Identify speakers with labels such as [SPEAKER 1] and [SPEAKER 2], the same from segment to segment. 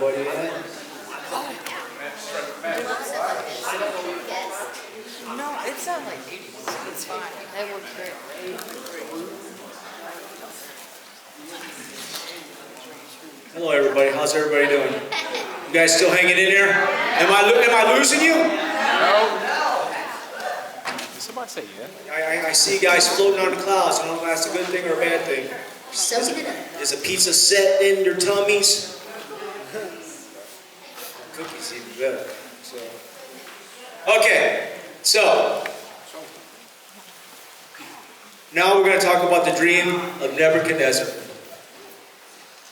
[SPEAKER 1] everybody at?
[SPEAKER 2] No, it's not like it's fine. That works great.
[SPEAKER 1] Hello, everybody. How's everybody doing? You guys still hanging in there? Am I losing you?
[SPEAKER 3] No. Did somebody say yeah?
[SPEAKER 1] I see you guys floating on the clouds. I don't know if that's a good thing or a bad thing.
[SPEAKER 2] Soaking it up.
[SPEAKER 1] Is a pizza set in your tummies? Cookies even better. So now we're going to talk about the dream of Nebuchadnezzar.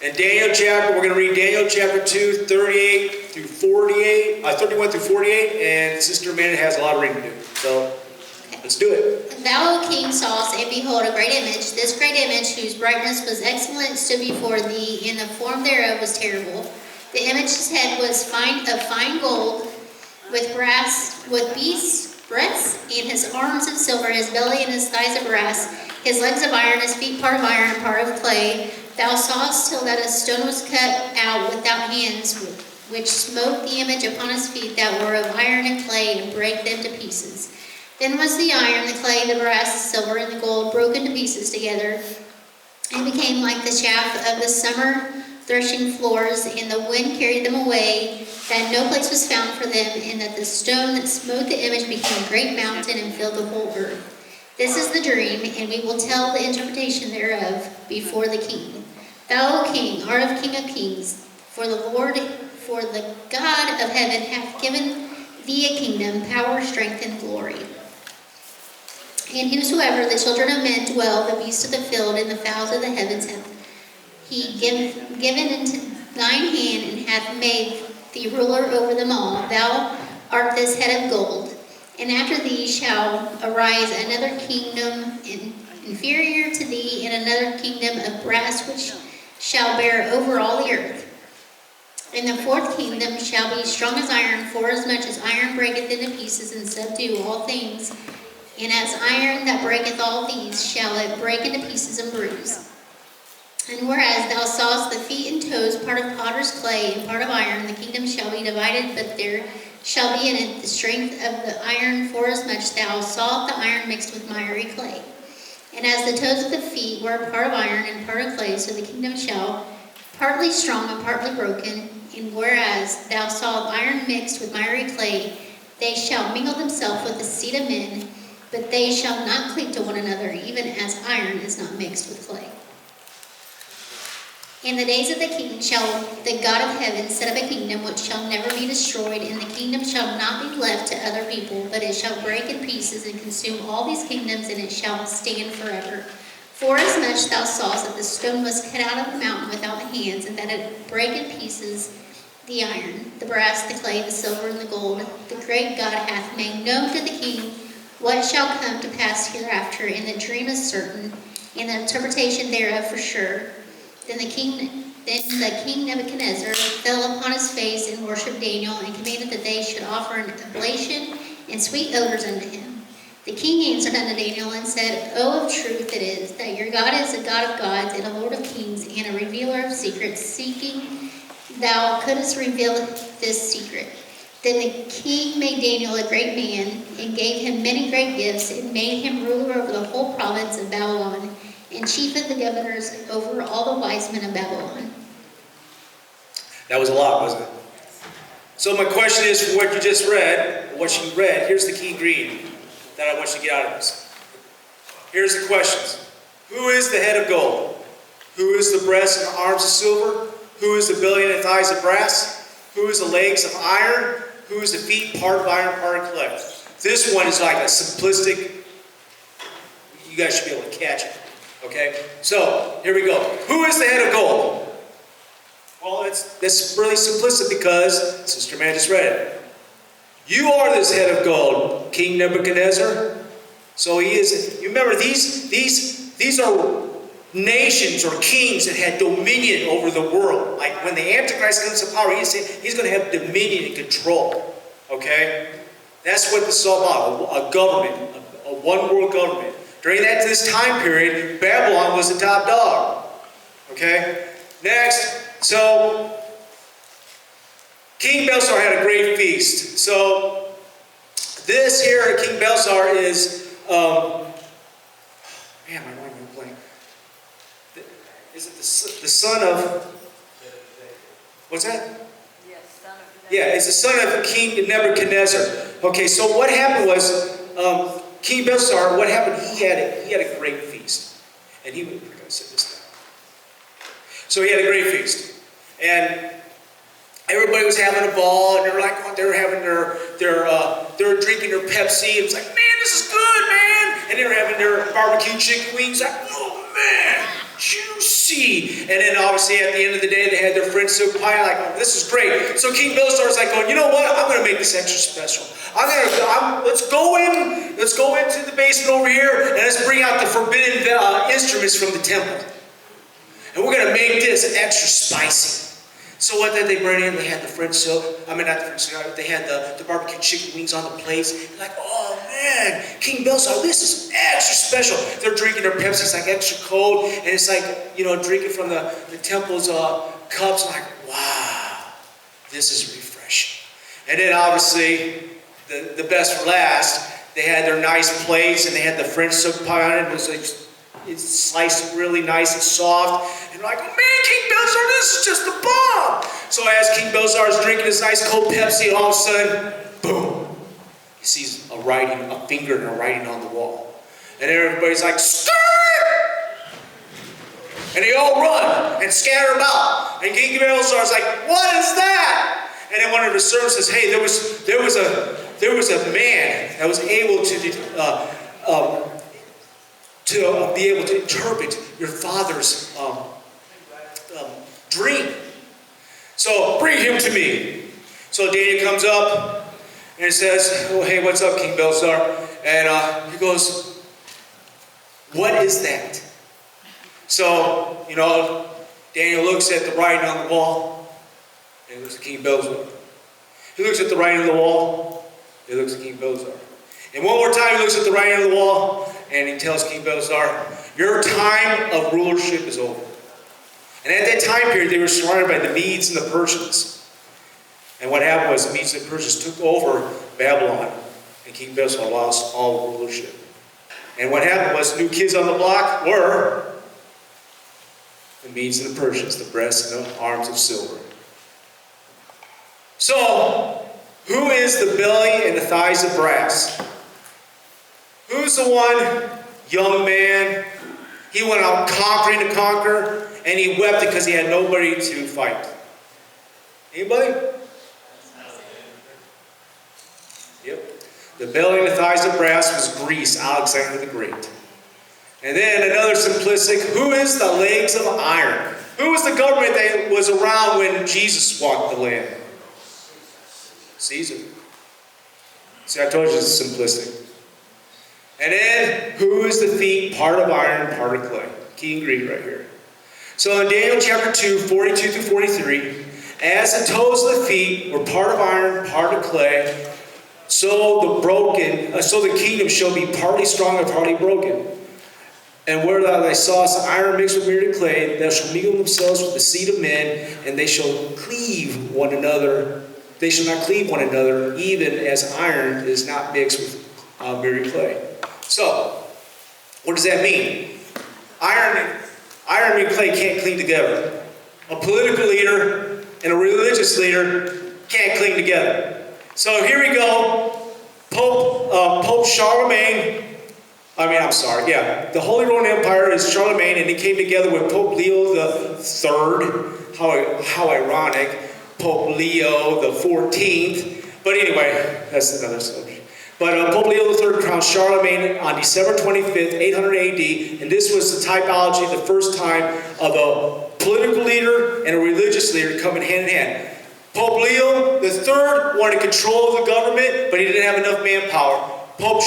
[SPEAKER 1] In Daniel chapter, we're going to read Daniel chapter 2, 38 through 48, 31 through 48, and Sister Amanda has a lot of reading to do. So let's do it.
[SPEAKER 4] Thou, O king, sawest, and behold, a great image. This great image, whose brightness was excellent, stood before thee, and the form thereof was terrible. The image's head was of fine gold, with beasts' breasts, and his arms of silver, his belly and his thighs of brass, his legs of iron, his feet part of iron and part of clay. Thou sawest till that a stone was cut out without hands, which smote the image upon his feet that were of iron and clay, and brake them to pieces. Then was the iron, the clay, the brass, the silver, and the gold broken to pieces together, and became like the chaff of the summer threshing floors, and the wind carried them away, that no place was found for them, and that the stone that smote the image became a great mountain and filled the whole earth. This is the dream, and we will tell the interpretation thereof before the king. Thou, O king, art of King of kings, for the God of heaven hath given thee a kingdom, power, strength, and glory. And whosoever the children of men dwell, the beasts of the field, and the fowls of the heavens, hath he given into thine hand, and hath made thee ruler over them all. Thou art this head of gold. And after thee shall arise another kingdom inferior to thee, and another kingdom of brass, which shall bear over all the earth. And the fourth kingdom shall be strong as iron, forasmuch as iron breaketh into pieces, and subdue all things. And as iron that breaketh all these, shall it break into pieces and bruise. And whereas thou sawest the feet and toes, part of potter's clay and part of iron, the kingdom shall be divided, but there shall be in it the strength of the iron, forasmuch thou sawest the iron mixed with miry clay. And as the toes of the feet were part of iron and part of clay, so the kingdom shall partly strong and partly broken. And whereas thou sawest iron mixed with miry clay, they shall mingle themselves with the seed of men, but they shall not cleave to one another, even as iron is not mixed with clay. In the days of the king shall the God of heaven set up a kingdom which shall never be destroyed, and the kingdom shall not be left to other people, but it shall break in pieces and consume all these kingdoms, and it shall stand forever. Forasmuch thou sawest that the stone was cut out of the mountain without hands, and that it brake in pieces the iron, the brass, the clay, the silver, and the gold, the great God hath made known to the king what shall come to pass hereafter, and the dream is certain, and the interpretation thereof for sure. Then the king Nebuchadnezzar fell upon his face and worshipped Daniel, and commanded that they should offer an oblation and sweet odors unto him. The king answered unto Daniel and said, O, of truth it is, that your God is a God of gods, and a Lord of kings, and a revealer of secrets, seeking thou couldst reveal this secret. Then the king made Daniel a great man, and gave him many great gifts, and made him ruler over the whole province of Babylon, and chief of the governors over all the wise men of Babylon.
[SPEAKER 1] That was a lot, wasn't it? So my question is, for what you just read, or what you read, here's the key ingredient that I want you to get out of this. Here's the questions. Who is the head of gold? Who is the breast and the arms of silver? Who is the belly and the thighs of brass? Who is the legs of iron? Who is the feet, part of iron, part of clay? This one is like a simplistic, you guys should be able to catch it. Okay? So, here we go. Who is the head of gold? Well, that's really simplistic because Sister Man just read it. You are this head of gold, King Nebuchadnezzar. So he is. You remember these are nations or kings that had dominion over the world. Like when the Antichrist comes to power, he's going to have dominion and control. Okay? That's what this is all about. A government, a one world government. During this time period, Babylon was the top dog. Okay? Next, so King Belshazzar had a great feast. So this here, King Belshazzar is, man, my mind went blank. Is it the son of, what's that?
[SPEAKER 2] Yes, son of
[SPEAKER 1] Yeah, it's the son of King Nebuchadnezzar. Okay, so what happened was, King Belshazzar, what happened? He had a great feast. And we're going to sit this down. So he had a great feast. And everybody was having a ball, and they were having they were drinking their Pepsi. It was like, man, this is good, man. And they were having their barbecue chicken wings. Like, oh man, juicy. And then obviously at the end of the day, they had their French soup pie. Like, oh, this is great. So King Belshazzar's like going, you know what? I'm going to make this extra special. Let's go into the basement over here, and let's bring out the forbidden instruments from the temple. And we're going to make this extra spicy. So what did they bring in? They had the French soup. I mean, not the French soup. They had the barbecue chicken wings on the plates. They're like, oh man, King Belshazzar, this is extra special. They're drinking their Pepsi. It's like extra cold. And it's like, drinking from the temple's cups. I'm like, wow, this is refreshing. And then obviously, the best for last, they had their nice plates, and they had the French soup pie on it. It was like, it's sliced really nice and soft. And like, oh man, King Belshazzar, this is just the bomb. So as King Belshazzar is drinking his nice cold Pepsi, all of a sudden, boom, he sees a finger and a writing on the wall. And everybody's like, stir! And they all run and scatter about. And King Belshazzar's like, what is that? And then one of the servants says, hey, there was a man that was able to be able to interpret your father's dream. So bring him to me. So Daniel comes up and says, oh, hey, what's up, King Belshazzar? And he goes, what is that? So, Daniel looks at the writing on the wall, and he looks at King Belshazzar. He looks at the writing on the wall, he looks at King Belshazzar. And one more time he looks at the writing on the wall, and he tells King Belshazzar, your time of rulership is over. And at that time period, they were surrounded by the Medes and the Persians. And what happened was the Medes and the Persians took over Babylon, and King Belshazzar lost all rulership. And what happened was new kids on the block were the Medes and the Persians, the breasts and the arms of silver. So, who is the belly and the thighs of brass? Who's the one young man? He went out conquering to conquer, and he wept because he had nobody to fight. Anybody? Yep. The belly and the thighs of brass was Greece, Alexander the Great. And then another simplistic, who is the legs of iron? Who was the government that was around when Jesus walked the land? Caesar. See, I told you it's simplistic. And then, who is the feet? Part of iron, part of clay. Key ingredient right here. So in Daniel chapter 2, 42 through 43, as the toes of the feet were part of iron, part of clay, so the kingdom shall be partly strong and partly broken. And where thou sawest iron mixed with myriad clay, they shall mingle themselves with the seed of men, and they shall cleave one another. They shall not cleave one another, even as iron is not mixed with myriad clay. So, what does that mean? Iron and clay can't cling together. A political leader and a religious leader can't cling together. So here we go. Pope Charlemagne. The Holy Roman Empire is Charlemagne, and he came together with Pope Leo the III. How ironic. Pope Leo the 14th. But anyway, that's another subject. But Pope Leo III crowned Charlemagne on December 25th, 800 AD, and this was the typology, the first time of a political leader and a religious leader coming hand in hand. Pope Leo III wanted control of the government, but he didn't have enough manpower. Pope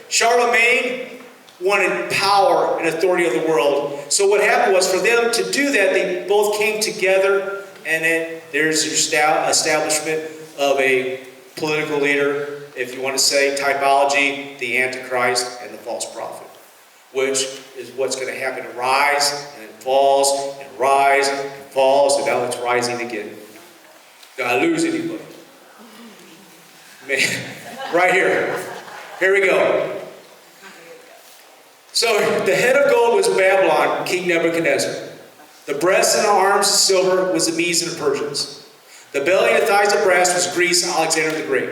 [SPEAKER 1] Charlemagne wanted power and authority of the world. So what happened was, for them to do that, they both came together, and then there's your establishment of a political leader, if you want to say typology, the Antichrist and the false prophet, which is what's going to happen. It rises and it falls and rises and falls, and now it's rising again. Did I lose anybody? Man, right here. Here we go. So the head of gold was Babylon, King Nebuchadnezzar. The breasts and the arms of silver was the Medes and the Persians. The belly and the thighs of brass was Greece, Alexander the Great.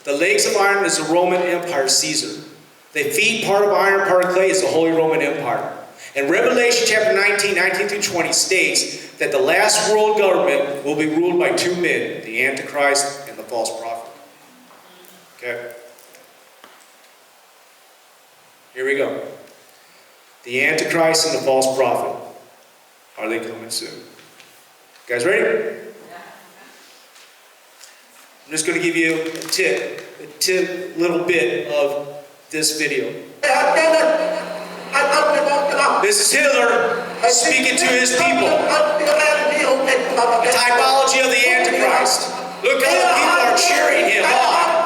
[SPEAKER 1] The legs of iron is the Roman Empire, Caesar. The feet, part of iron, part of clay, is the Holy Roman Empire. And Revelation chapter 19 through 20 states that the last world government will be ruled by two men, the Antichrist and the false prophet. Okay? Here we go. The Antichrist and the false prophet. Are they coming soon? You guys ready? I'm just going to give you a little bit of this video. This is Hitler speaking to his people. The typology of the Antichrist. Look how the people are cheering him on.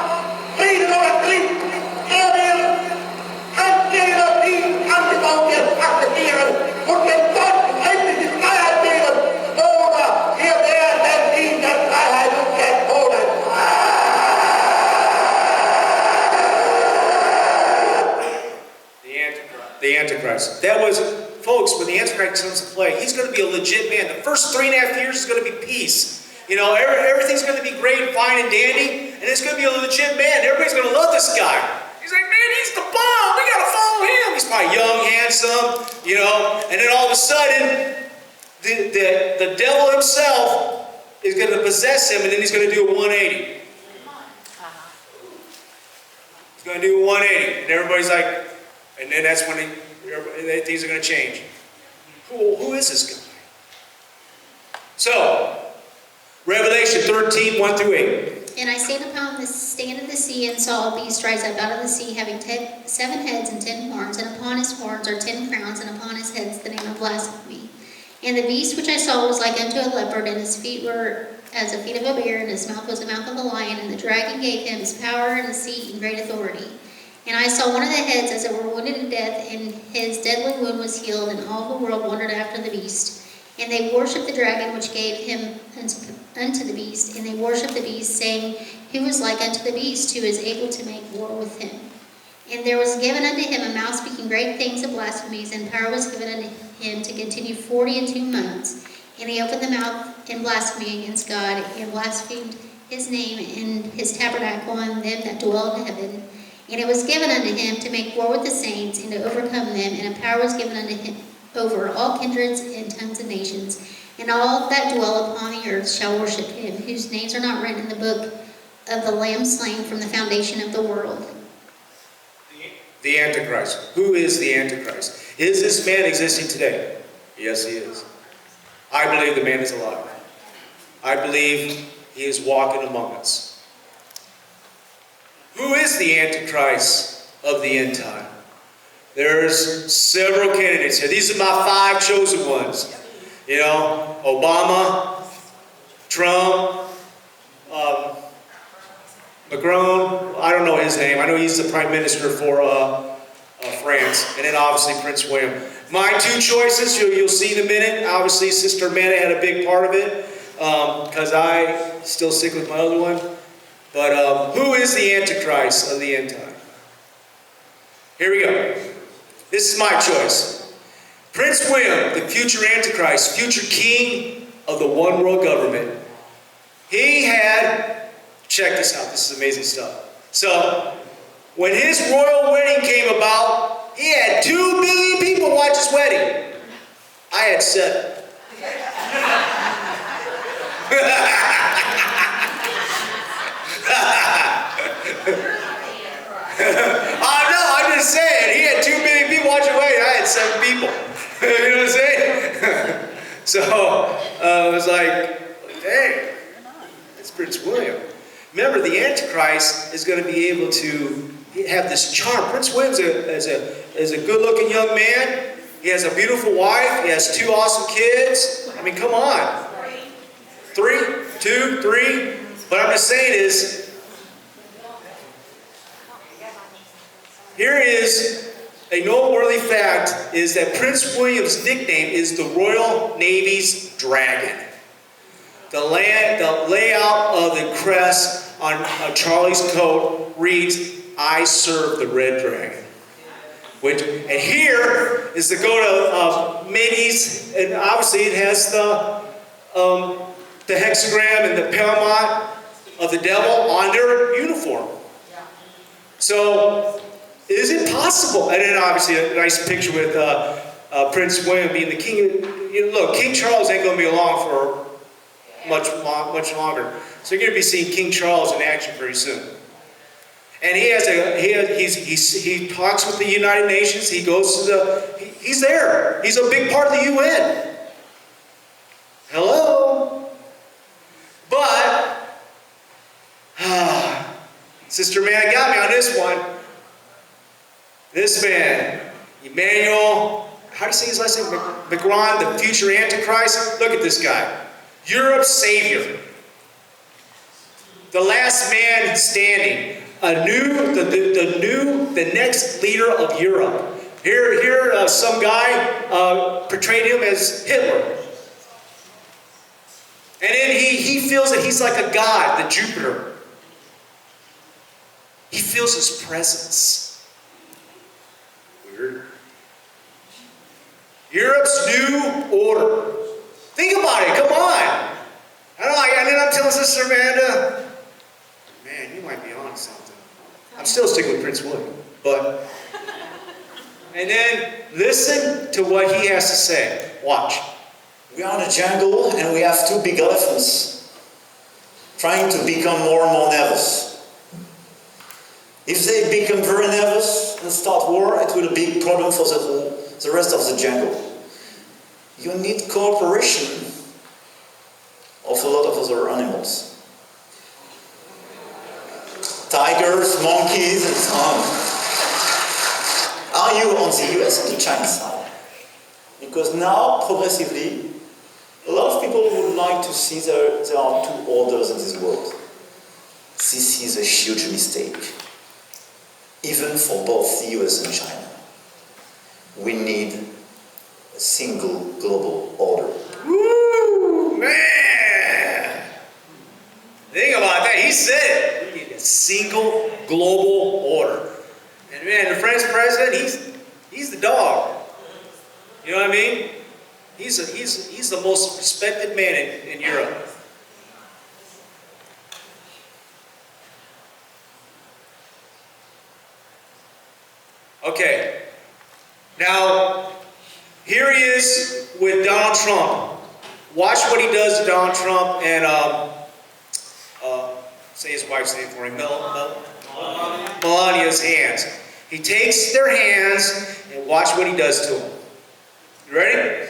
[SPEAKER 1] The Antichrist. That was, folks, when the Antichrist comes to play, he's going to be a legit man. The first 3.5 years is going to be peace. You know, everything's going to be great and fine and dandy, and it's going to be a legit man. Everybody's going to love this guy. He's like, man, he's the bomb. We got to follow him. He's probably young, handsome, you know, and then all of a sudden, the devil himself is going to possess him, and then he's going to do a 180. He's going to do a 180, and everybody's like, and then that's when things are going to change. Who is this guy? So, Revelation 13, 1 through 8.
[SPEAKER 4] And I stayed upon the stand of the sea and saw a beast rise up out of the sea, having 7 heads and 10 horns, and upon his horns are 10 crowns, and upon his heads the name of blasphemy. And the beast which I saw was like unto a leopard, and his feet were as the feet of a bear, and his mouth was the mouth of a lion, and the dragon gave him his power and the seat and great authority. And I saw one of the heads as it were wounded to death, and his deadly wound was healed, and all the world wondered after the beast. And they worshipped the dragon which gave him unto the beast, and they worshipped the beast, saying, Who is like unto the beast, who is able to make war with him? And there was given unto him a mouth speaking great things of blasphemies, and power was given unto him to continue 42 months. And he opened the mouth in blasphemy against God, and blasphemed his name and his tabernacle and them that dwell in heaven. And it was given unto him to make war with the saints, and to overcome them, and a power was given unto him over all kindreds and tongues and nations. And all that dwell upon the earth shall worship him, whose names are not written in the book of the Lamb slain from the foundation of the world.
[SPEAKER 1] The Antichrist. Who is the Antichrist? Is this man existing today? Yes, he is. I believe the man is alive. I believe he is walking among us. Who is the Antichrist of the end time? There's several candidates here. These are my 5 chosen ones. You know, Obama, Trump, Macron. I don't know his name. I know he's the Prime Minister for France. And then obviously Prince William. My 2 choices, you'll see in a minute. Obviously Sister Amanda had a big part of it. Because I still stick with my other one. But who is the Antichrist of the end time? Here we go. This is my choice. Prince William, the future Antichrist, future king of the one world government. He had, check this out, this is amazing stuff. So, when his royal wedding came about, he had 2 billion people watch his wedding. I had 7. I'm just saying, he had 2 million people watching wedding. I had 7 people. You know what I'm saying? So it was like, dang, it's Prince William. Remember, the Antichrist is going to be able to have this charm. Prince William is a good-looking young man. He has a beautiful wife. He has 2 awesome kids. I mean, come on. 3, 2, 3. What I'm just saying is, here is a noteworthy fact, is that Prince William's nickname is the Royal Navy's Dragon. The layout of the crest on Charlie's coat reads, "I serve the red dragon." And here is the goat of Medes, and obviously it has the hexagram and the paramount of the devil on their uniform. So, is it possible? And then obviously a nice picture with Prince William being the king. Look, King Charles ain't going to be along for much longer. So you're going to be seeing King Charles in action very soon. And he talks with the United Nations. He goes to he's there. He's a big part of the UN. Hello? But, Sister Man got me on this one. This man, Emmanuel, how do you say his last name? Macron, the future Antichrist. Look at this guy. Europe's savior. The last man standing. The next leader of Europe. Here, some guy portrayed him as Hitler. And then he feels that he's like a god, the Jupiter. He feels his presence. Weird. Europe's new order. Think about it, come on. And then I'm telling Sister Amanda, man, you might be on something. I'm still sticking with Prince William, but. And then listen to what he has to say. Watch.
[SPEAKER 5] We are in a jungle and we have two big elephants trying to become more and more nervous. If they become very nervous and start war, it will be a big problem for the rest of the jungle. You need cooperation of a lot of other animals. Tigers, monkeys, and so on. Are you on the US and the China side? Because now, progressively, a lot of people would like to see there are two orders in this world. This is a huge mistake, even for both the US and China. We need a single global order.
[SPEAKER 1] Woo, man! Think about that. He said it. We need a single global order. And man, the French president, he's the dog. You know what I mean? He's the most respected man in Europe. Okay. Now, here he is with Donald Trump. Watch what he does to Donald Trump and say his wife's name for him, Melania's hands. He takes their hands and watch what he does to them. You ready?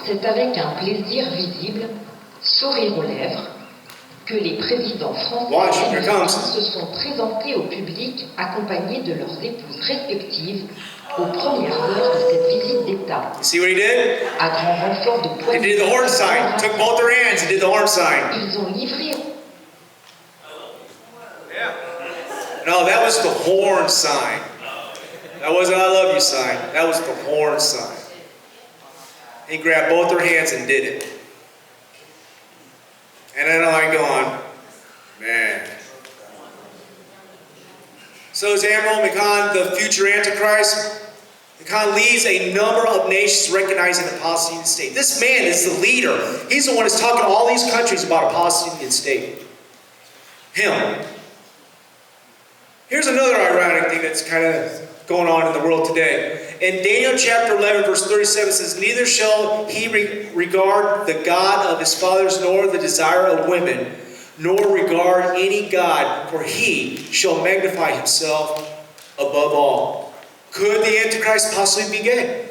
[SPEAKER 6] C'est avec un plaisir visible, sourire aux lèvres, que les présidents français et américains se sont présentés au public accompagnés de leurs épouses respectives aux premières heures de cette visite d'État.
[SPEAKER 1] See what he did?
[SPEAKER 6] À grand renfort de
[SPEAKER 1] He did the horn sign. Took both their hands and did the horn sign.
[SPEAKER 6] Ils ont livré.
[SPEAKER 1] No, that was the horn sign. That wasn't I love you sign. That was the horn sign. He grabbed both their hands and did it. And then I'm going, man. So is Admiral Macron the future Antichrist? Macron leads a number of nations recognizing the Palestinian state. This man is the leader. He's the one who's talking to all these countries about a Palestinian state. Him. Here's another ironic thing that's kind of going on in the world today. In Daniel chapter 11, verse 37 says, "Neither shall he regard the God of his fathers, nor the desire of women, nor regard any God, for he shall magnify himself above all." Could the Antichrist possibly be gay?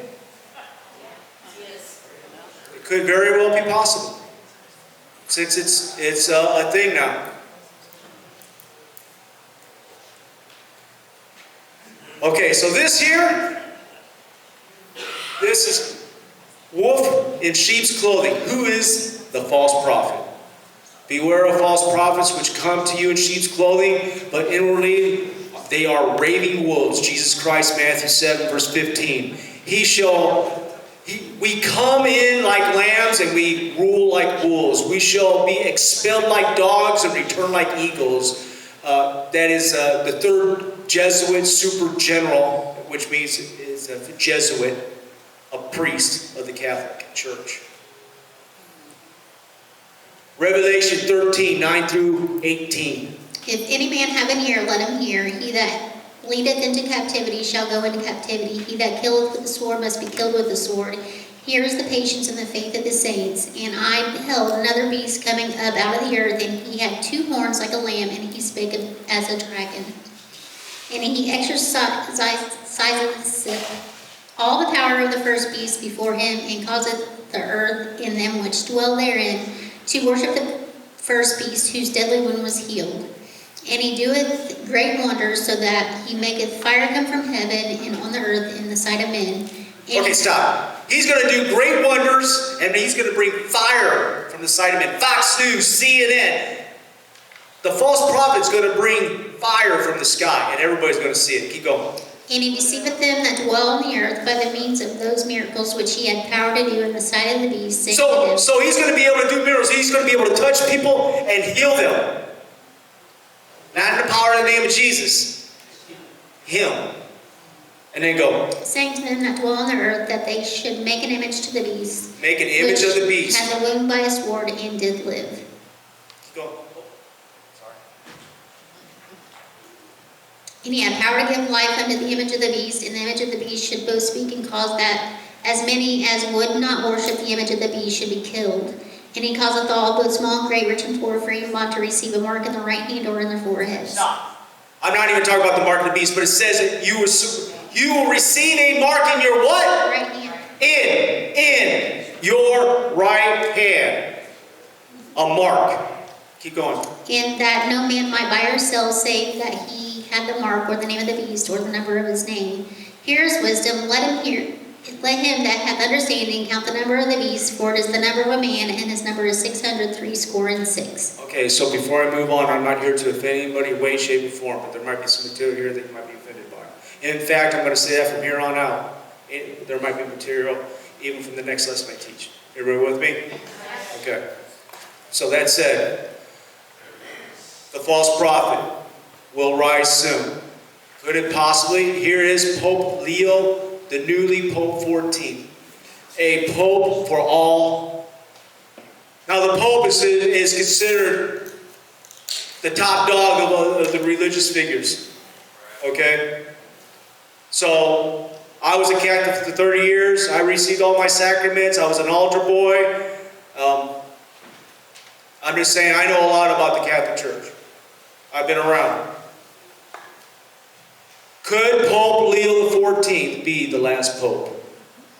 [SPEAKER 1] It could very well be possible, since it's a thing now. Okay, so this here, this is wolf in sheep's clothing. Who is the false prophet? Beware of false prophets which come to you in sheep's clothing, but inwardly they are raving wolves. Jesus Christ, Matthew 7, verse 15. He shall We come in like lambs and we rule like wolves. We shall be expelled like dogs and return like eagles. That is the third Jesuit super general, which means is a Jesuit, a priest of the Catholic Church. Revelation 13, 9 through 18.
[SPEAKER 4] If any man have an ear, let him hear. He that leadeth into captivity shall go into captivity. He that killeth with the sword must be killed with the sword. Here is the patience and the faith of the saints. And I beheld another beast coming up out of the earth, and he had 2 horns like a lamb, and he spake as a dragon. And he exerciseth all the power of the first beast before him, and causeth the earth and them which dwell therein to worship the first beast, whose deadly wound was healed. And he doeth great wonders, so that he maketh fire come from heaven and on the earth in the sight of men. And
[SPEAKER 1] Okay, stop. He's going to do great wonders, and he's going to bring fire from the sight of men. Fox News, CNN. The false prophet's going to bring fire from the sky, and everybody's going to see it. Keep going.
[SPEAKER 4] And he deceiveth them that dwell on the earth by the means of those miracles which he had power to do in the sight of the beast, saying to them,
[SPEAKER 1] So he's going to be able to do miracles. He's going to be able to touch people and heal them. Not in the power of the name of Jesus. Him. And then go.
[SPEAKER 4] saying to them that dwell on the earth, that they should make an image to the beast,
[SPEAKER 1] Make an image of the beast.
[SPEAKER 4] had the wound by a sword, and did live.
[SPEAKER 1] Keep going. Oh, sorry.
[SPEAKER 4] And he had power to give life unto the image of the beast, and the image of the beast should both speak and cause that as many as would not worship the image of the beast should be killed. And he causeth all, both small and great, rich and poor, free and bond, to receive a mark in the right hand or in their foreheads.
[SPEAKER 1] I'm not even talking about the mark of the beast, but it says that you will receive a mark in your what?
[SPEAKER 4] Right hand.
[SPEAKER 1] In your right hand. A mark. Keep going.
[SPEAKER 4] And that no man might buy or sell, save that he had the mark, or the name of the beast, or the number of his name. Here is wisdom. Let him that hath understanding count the number of the beast, for it is the number of a man, and his number is 666.
[SPEAKER 1] Okay, so before I move on, I'm not here to offend anybody in way, shape, or form, but there might be some material here that you might be offended by. And in fact, I'm going to say that from here on out. There might be material even from the next lesson I teach. Everybody with me? Okay. So that said, the false prophet will rise soon. Could it possibly? Here is Pope Leo, the newly Pope 14. A pope for all. Now the Pope is considered the top dog of the religious figures. Okay? So, I was a Catholic for 30 years. I received all my sacraments. I was an altar boy. I'm just saying, I know a lot about the Catholic Church. I've been around. Could Pope Leo XIV be the last pope?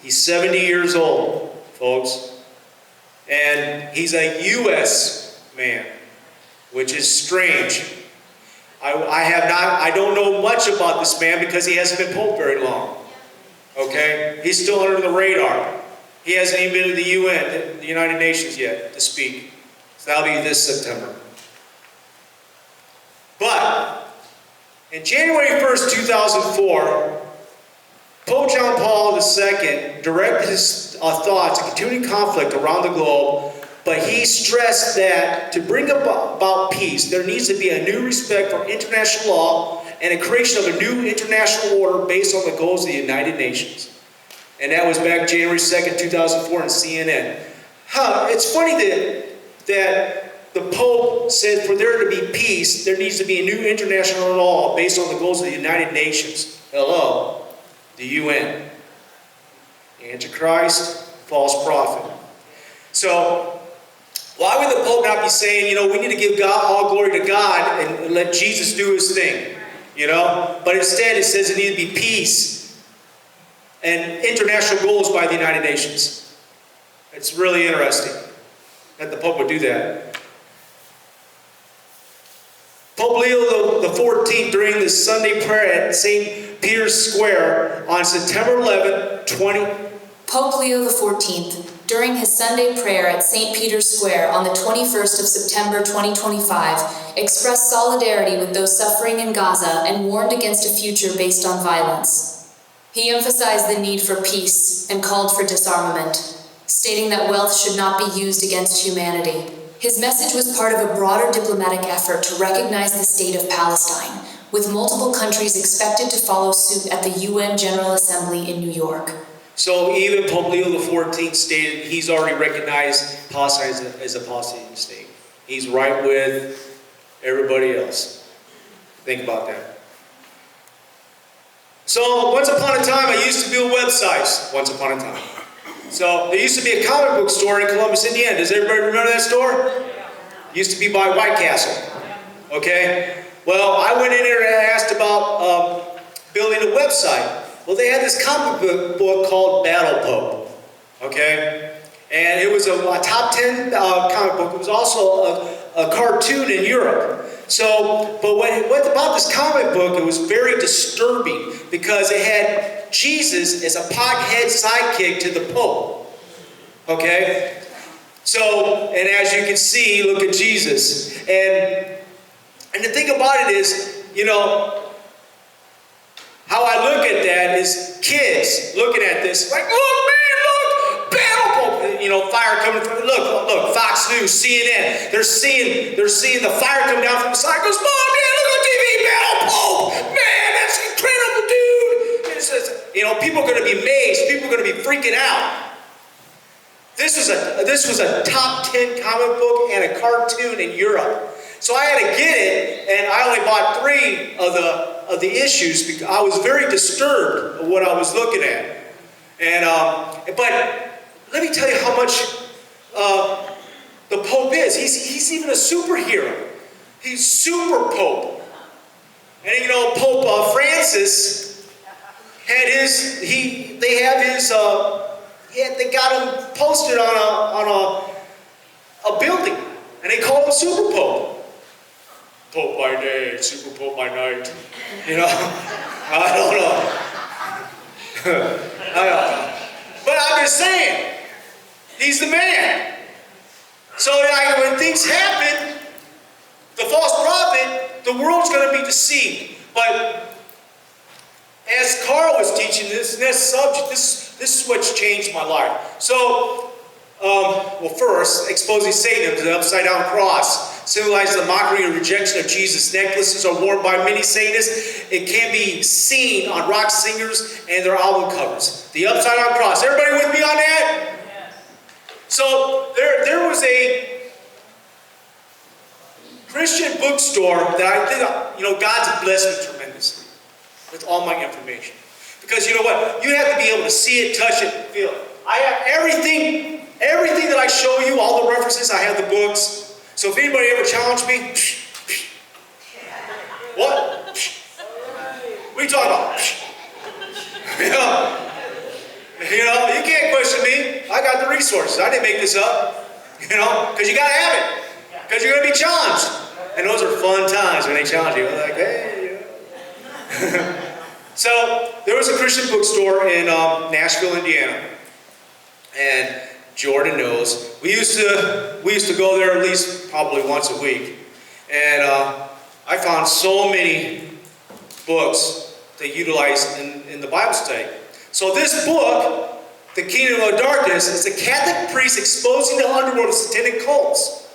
[SPEAKER 1] He's 70 years old, folks. And he's a U.S. man, which is strange. I don't know much about this man because he hasn't been pope very long. Okay? He's still under the radar. He hasn't even been to the UN, the United Nations yet, to speak. So that'll be this September. But in January 1st, 2004, Pope John Paul II directed his thoughts to continuing conflict around the globe, but he stressed that to bring about peace, there needs to be a new respect for international law and a creation of a new international order based on the goals of the United Nations. And that was back January 2nd, 2004 on CNN. It's funny that the Pope said for there to be peace, there needs to be a new international law based on the goals of the United Nations. Hello, the UN. Antichrist, false prophet. So, why would the Pope not be saying, we need to give God all glory to God and let Jesus do his thing? But instead it says it needs to be peace and international goals by the United Nations. It's really interesting that the Pope would do that. Pope Leo XIV, during the Sunday prayer at St. Peter's Square on September 11,
[SPEAKER 7] Pope Leo XIV, during his Sunday prayer at St. Peter's Square on the 21st of September 2025, expressed solidarity with those suffering in Gaza and warned against a future based on violence. He emphasized the need for peace and called for disarmament, stating that wealth should not be used against humanity. His message was part of a broader diplomatic effort to recognize the state of Palestine, with multiple countries expected to follow suit at the UN General Assembly in New York.
[SPEAKER 1] So even Pope Leo XIV stated he's already recognized Palestine as a Palestinian state. He's right with everybody else. Think about that. So once upon a time, I used to build websites. Once upon a time. So there used to be a comic book store in Columbus, Indiana. Does everybody remember that store? It used to be by White Castle. Okay? Well, I went in there and asked about building a website. Well, they had this comic book called Battle Pope. Okay? And it was a top 10 comic book. It was also a cartoon in Europe. So, but what about this comic book, it was very disturbing because it had Jesus as a pothead sidekick to the Pope. Okay? So, and as you can see, look at Jesus. And the thing about it is, you know, how I look at that is kids looking at this, like, oh man, look, Battle Pope, you know, fire coming from, look, Fox News, CNN, they're seeing the fire come down from the side, goes, Mom, Dad, look on TV, Battle Pope, man, that's incredible, dude. And it says, you know, people are going to be amazed, people are going to be freaking out. This was a top 10 comic book and a cartoon in Europe. So I had to get it, and I only bought 3 of the issues because I was very disturbed of what I was looking at. And but let me tell you how much the Pope is. He's even a superhero. He's Super Pope. And you know, Pope Francis had his. They got him posted on a building, and they called him Super Pope. Pope by day, Super Pope by night. You know, I don't know. But I'm just saying, he's the man. So like, when things happen, the false prophet, the world's going to be deceived. But as Carl was teaching this subject, this is what's changed my life. So, well, first, exposing Satan to the upside-down cross symbolizes the mockery and rejection of Jesus. Necklaces are worn by many Satanists. It can be seen on rock singers and their album covers. The upside-down cross. Everybody with me on that? Yes. So there was a Christian bookstore that I think, you know, God's blessed me tremendously with all my information. Because you know what? You have to be able to see it, touch it, feel it. I have everything that I show you, all the references, I have the books. So if anybody ever challenged me, what? What are you talking about? You know, you can't question me. I got the resources. I didn't make this up. You know, because you got to have it. Because you're going to be challenged. And those are fun times when they challenge you. Like, hey, you know. So there was a Christian bookstore in Nashville, Indiana. And Jordan knows. We used to go there at least probably once a week. And I found so many books to utilize in the Bible study. So this book, The Kingdom of Darkness, is a Catholic priest exposing the underworld of satanic cults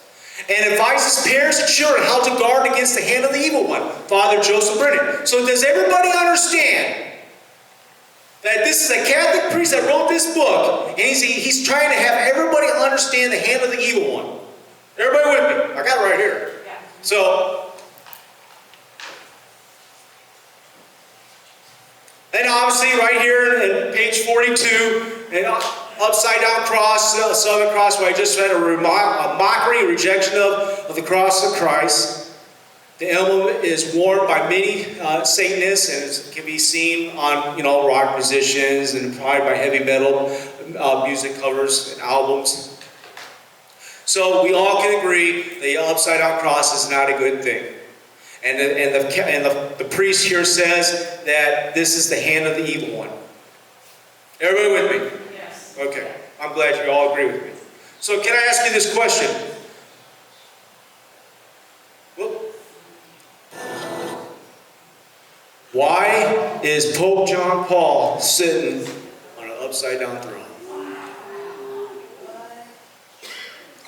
[SPEAKER 1] and advises parents and children how to guard against the hand of the evil one, Father Joseph Brennan. So does everybody understand that this is a Catholic priest that wrote this book, and he's trying to have everybody understand the hand of the evil one? Everybody with me? I got it right here. Yeah. So, and obviously right here in page 42, an upside down cross, southern cross, where I just had a mockery, rejection of the cross of Christ. The emblem is worn by many Satanists, and it can be seen on, you know, rock musicians and probably by heavy metal music covers and albums. So we all can agree the upside down cross is not a good thing. And the priest here says that this is the hand of the evil one. Everybody with me? Yes. Okay. I'm glad you all agree with me. So can I ask you this question? Why is Pope John Paul sitting on an upside down throne.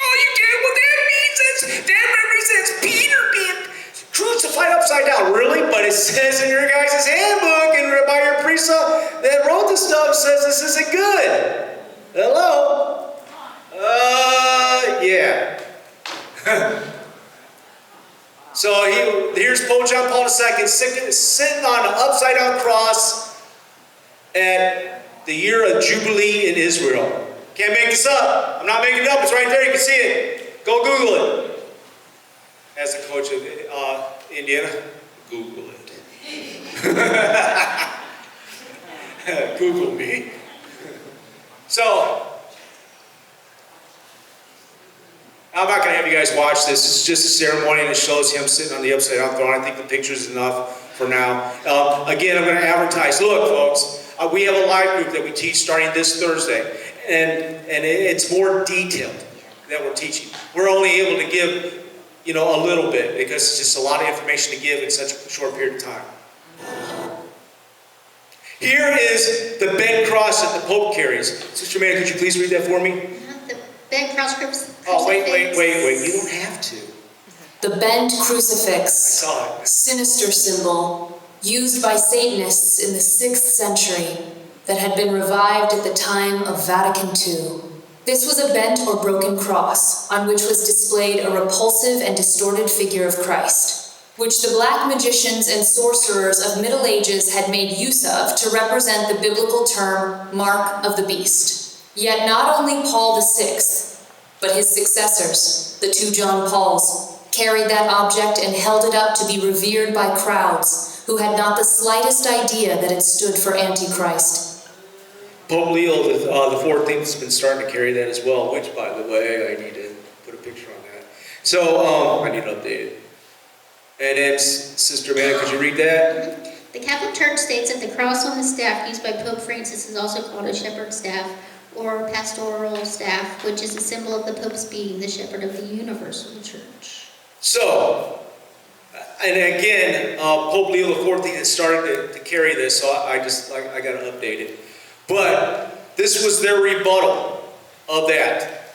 [SPEAKER 1] Oh, you get what that means? That represents Peter being crucified upside down. Really? But it says in your guys' handbook and by your priest that wrote the stuff says this isn't good. Hello? Yeah. So here's Pope John Paul II sitting on an upside down cross at the year of Jubilee in Israel. Can't make this up. I'm not making it up. It's right there. You can see it. Go Google it. As the coach of Indiana, Google it. Google me. So, I'm not going to have you guys watch this. It's just a ceremony that shows him sitting on the upside down throne. I think the picture is enough for now. Again, I'm going to advertise. Look, folks, we have a live group that we teach starting this Thursday. And it's more detailed that we're teaching. We're only able to give, a little bit because it's just a lot of information to give in such a short period of time. Here is the bent cross that the Pope carries. Sister Amanda, could you please read that for me?
[SPEAKER 4] The bent cross crucifix.
[SPEAKER 1] Oh, wait. You don't have to.
[SPEAKER 7] The bent crucifix,
[SPEAKER 1] I saw it.
[SPEAKER 7] sinister symbol, used by Satanists in the 6th century, that had been revived at the time of Vatican II. This was a bent or broken cross on which was displayed a repulsive and distorted figure of Christ, which the black magicians and sorcerers of Middle Ages had made use of to represent the biblical term Mark of the Beast. Yet not only Paul VI, but his successors, the 2 John Pauls, carried that object and held it up to be revered by crowds who had not the slightest idea that it stood for Antichrist.
[SPEAKER 1] Pope Leo the 14th has been starting to carry that as well, which, by the way, I need to put a picture on that. So, I need to update it. And then, Sister Amanda, could you read that?
[SPEAKER 4] The Catholic Church states that the cross on the staff used by Pope Francis is also called a shepherd's staff or pastoral staff, which is a symbol of the Pope's being the shepherd of the universal church.
[SPEAKER 1] So, and again, Pope Leo the 14th has started to carry this, so I got to update it. But this was their rebuttal of that.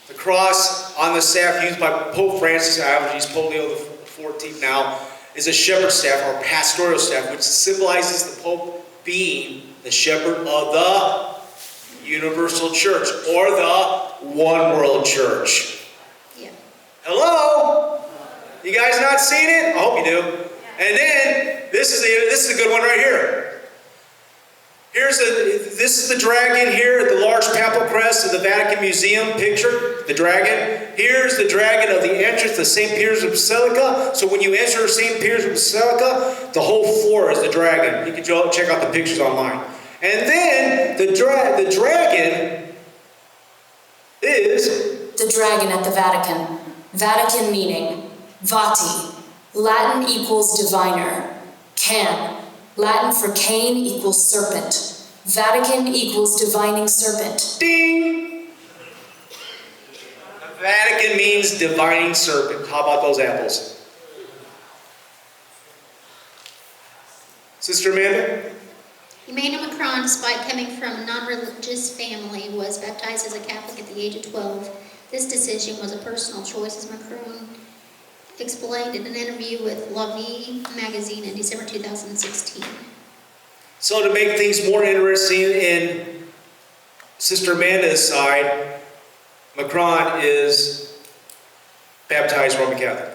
[SPEAKER 1] The cross on the staff used by Pope Francis, I would use Pope Leo the 14th now, is a shepherd's staff or pastoral staff, which symbolizes the Pope being the shepherd of the universal church or the one world church.
[SPEAKER 4] Yeah.
[SPEAKER 1] Hello? You guys not seen it? I hope you do. And then this is a good one right here. This is the dragon here at the large papal crest of the Vatican Museum picture, the dragon. Here's the dragon of the entrance to St. Peter's Basilica. So when you enter St. Peter's Basilica, the whole floor is the dragon. You can check out the pictures online. And then the dragon is...
[SPEAKER 7] The dragon at the Vatican. Vatican meaning Vati, Latin equals diviner. Can, Latin for Cain equals serpent. Vatican equals divining serpent.
[SPEAKER 1] Ding! The Vatican means divining serpent. How about those apples? Sister Amanda?
[SPEAKER 4] Emmanuel Macron, despite coming from a non-religious family, was baptized as a Catholic at the age of 12. This decision was a personal choice, as Macron explained in an interview with La Vie magazine in December 2016.
[SPEAKER 1] So to make things more interesting, in Sister Amanda's side, Macron is baptized Roman Catholic,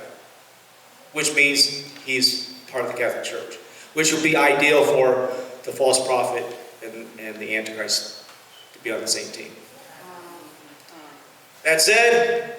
[SPEAKER 1] which means he's part of the Catholic Church, which would be ideal for the false prophet and the Antichrist to be on the same team. That said,